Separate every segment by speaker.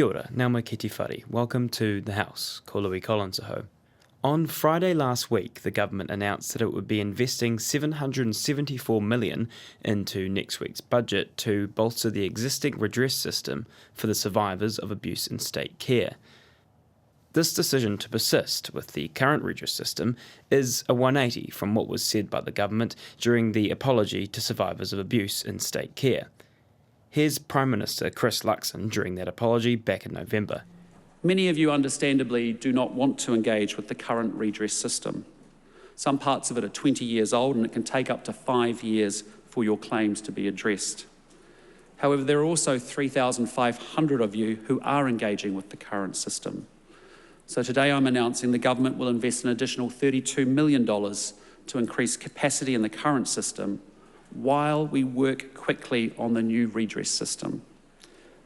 Speaker 1: Kia ora, nauma ki te whare. Welcome to the House, ko Louis Collins aho. On Friday last week, the government announced that it would be investing $774 million into next week's budget to bolster the existing redress system for the survivors of abuse in state care. This decision to persist with the current redress system is a 180 from what was said by the government during the apology to survivors of abuse in state care. Here's Prime Minister Chris Luxon during that apology back in November.
Speaker 2: Many of you understandably do not want to engage with the current redress system. Some parts of it are 20 years old and it can take up to 5 years for your claims to be addressed. However, there are also 3,500 of you who are engaging with the current system. So today I'm announcing the government will invest an additional $32 million to increase capacity in the current system while we work quickly on the new redress system.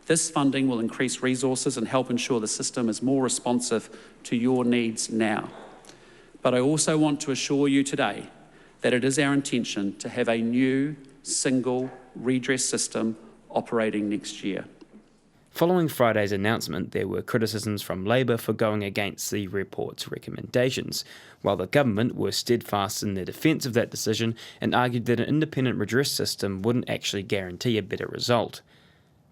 Speaker 2: This funding will increase resources and help ensure the system is more responsive to your needs now. But I also want to assure you today that it is our intention to have a new single redress system operating next year.
Speaker 1: Following Friday's announcement, there were criticisms from Labour for going against the report's recommendations, while the government were steadfast in their defence of that decision and argued that an independent redress system wouldn't actually guarantee a better result.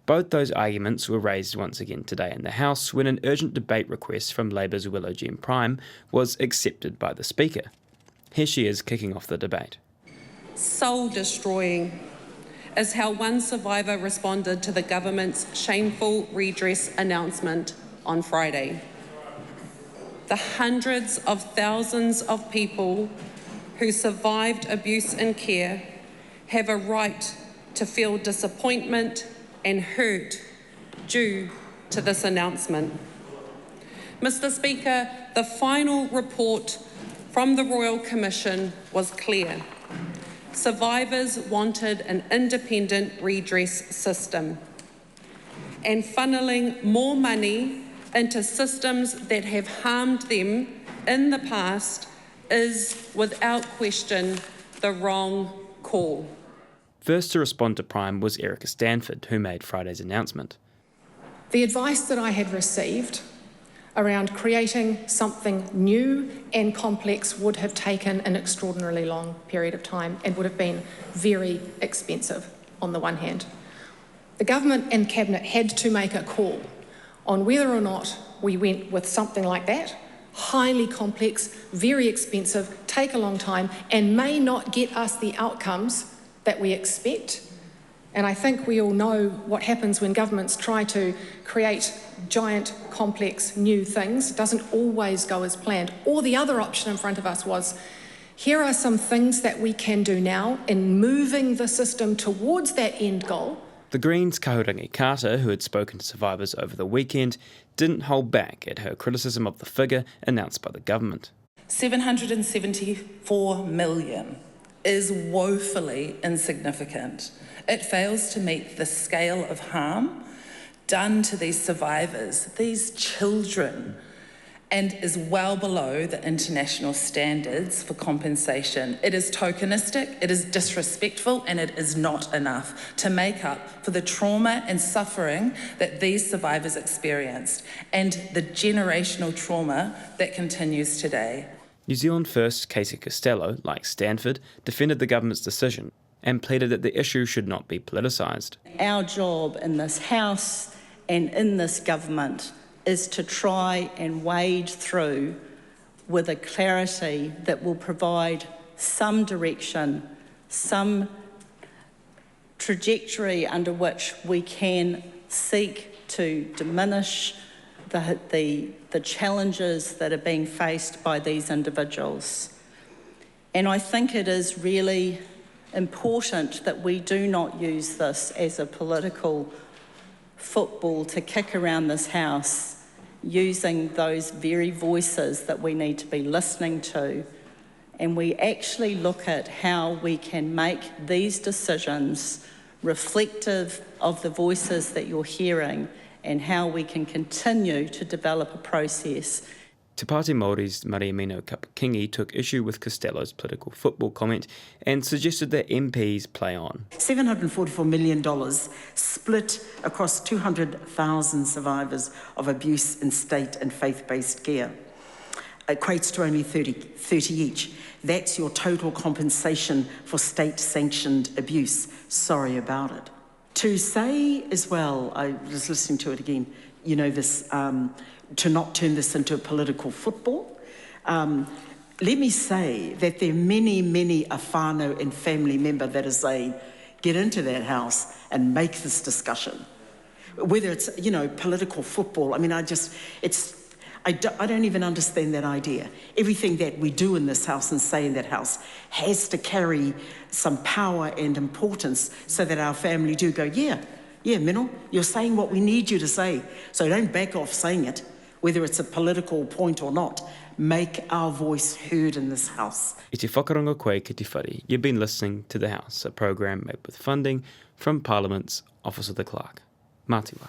Speaker 1: Both those arguments were raised once again today in the House when an urgent debate request from Labour's Willow Gem Prime was accepted by the Speaker. Here she is kicking off the debate.
Speaker 3: Soul-destroying is how one survivor responded to the government's shameful redress announcement on Friday. The hundreds of thousands of people who survived abuse in care have a right to feel disappointment and hurt due to this announcement. Mr. Speaker, the final report from the Royal Commission was clear. Survivors wanted an independent redress system, and funneling more money into systems that have harmed them in the past is, without question, the wrong call.
Speaker 1: First to respond to Prime was Erica Stanford, who made Friday's announcement.
Speaker 4: The advice that I had received around creating something new and complex would have taken an extraordinarily long period of time and would have been very expensive on the one hand. The government and cabinet had to make a call on whether or not we went with something like that, highly complex, very expensive, take a long time, and may not get us the outcomes that we expect. And I think we all know what happens when governments try to create giant, complex, new things. It doesn't always go as planned. Or the other option in front of us was, here are some things that we can do now in moving the system towards that end goal.
Speaker 1: The Greens' Kahurangi Carter, who had spoken to survivors over the weekend, didn't hold back at her criticism of the figure announced by the government.
Speaker 5: $774 million is woefully insignificant. It fails to meet the scale of harm done to these survivors, these children, and is well below the international standards for compensation. It is tokenistic, it is disrespectful, and it is not enough to make up for the trauma and suffering that these survivors experienced and the generational trauma that continues today.
Speaker 1: New Zealand First Casey Costello, like Stanford, defended the government's decision and pleaded that the issue should not be politicised.
Speaker 6: Our job in this House and in this government is to try and wade through with a clarity that will provide some direction, some trajectory under which we can seek to diminish the challenges that are being faced by these individuals. And I think it is really important that we do not use this as a political football to kick around this House, using those very voices that we need to be listening to, and we actually look at how we can make these decisions reflective of the voices that you're hearing and how we can continue to develop a process.
Speaker 1: Te Pāti Māori's Mariamino Kapakingi took issue with Costello's political football comment and suggested that MPs play on.
Speaker 7: $744 million split across 200,000 survivors of abuse in state and faith-based care equates to only 30 each. That's your total compensation for state-sanctioned abuse. Sorry about it. To say as well, I was listening to it again, you know, this, to not turn this into a political football. Let me say that there are many a whānau and family member that is saying, get into that house and make this discussion. Whether it's, you know, political football, I mean, I don't even understand that idea. Everything that we do in this house and say in that house has to carry some power and importance so that our family do go, yeah, Mino, you're saying what we need you to say. So don't back off saying it, whether it's a political point or not. Make our voice heard in this house.
Speaker 1: I te whakarongo koe ki te whare. You've been listening to The House, a program made with funding from Parliament's Office of the Clerk. Mātiwa.